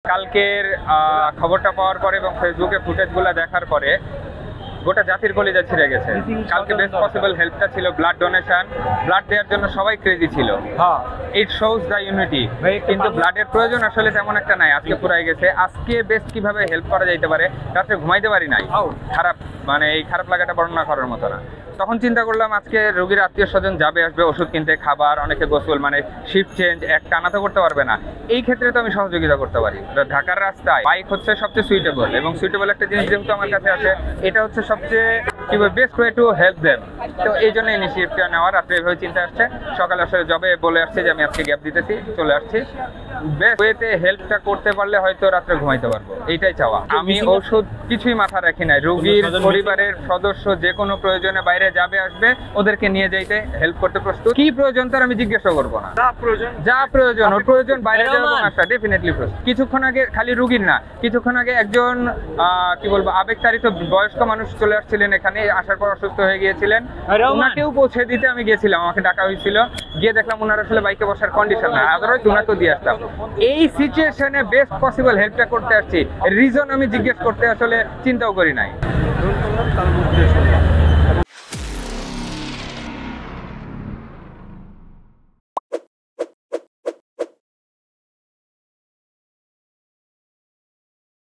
কালকের খবরটা পাওয়ার পরে এবং ফেসবুকে ফুটেজগুলো দেখার পরে গোটা জাতির কলিজা ছিঁড়ে গেছে। কালকে বেস্ট পসিবল হেল্পটা ছিল ব্লাড ডোনেশন। ব্লাড দেওয়ার জন্য সবাই ক্রেজি ছিল। It shows the unity. কিন্তু ব্লাডের প্রয়োজন আসলে তেমন একটা নাই, আজকে পুরাই গেছে। আজকে বেস্ট কিভাবে হেল্প করা যাইতে পারে, রাত্রে ঘুমাইতে পারি নাই। খারাপ, মানে এই খারাপ লাগাটা বর্ণনা করার মতো না। তখন চিন্তা করলাম আজকে রোগীর আত্মীয় স্বজন যাবে আসবে, ওষুধ কিনতে, খাবার, অনেকে গোসল, মানে শিফট চেঞ্জ এক টানা তো করতে পারবে না। এই ক্ষেত্রে তো আমি সহযোগিতা করতে পারি। ঢাকার রাস্তায় বাইক হচ্ছে সবচেয়ে সুইটেবল, এবং সুইটেবল একটা জিনিস যেহেতু আমার কাছে আছে, এটা হচ্ছে সবচেয়ে কি best way to help them. তো এই জন্য ইনিশিয়েটিভটা নেওয়ার, রাত্রে এভাবে চিন্তা আসছে। সকালে আসলে জবে বলে আসছে যে আমি আজকে গ্যাপ দিতেছি, চলে আসছি। বেস্ট ওয়েতে হেল্পটা করতে পারলে হয়তো রাত্রে ঘুমাইতে পারবো, এইটাই চাওয়া। আমি ওষুধ কিছুই মাথা রাখি নাই। রোগীর পরিবারের সদস্য যে কোনো প্রয়োজনে বাইরে যাবে আসবে, ওদেরকে নিয়ে যাইতে হেল্প করতে প্রস্তুত। কি প্রয়োজন তার আমি জিজ্ঞাসা করবো না, যা প্রয়োজন ওর প্রয়োজন বাইরে যাওয়া আসা ডেফিনেটলি প্রস্তুত। কিছুক্ষণ আগে খালি রুগীর না, কিছুক্ষণ আগে একজন কি বলবো আবেগতাড়িত বয়স্ক মানুষ চলে আসছিলেন এখানে, আসার পর অসুস্থ হয়ে গিয়েছিলেন। ওনাকেও পৌঁছে দিতে আমি গিয়েছিলাম, আমাকে ডাকা হয়েছিল। গিয়ে দেখলাম ওনার আসলে বাইকে বসার কন্ডিশন না, আদারওয়াইজ ওনাকেও দিয়ে আসতাম। এই সিচুয়েশনে বেস্ট পসিবল হেল্পটা করতে আসছি। রিজন আমি জিজ্ঞেস করতে আসলে চিন্তাও করি নাই।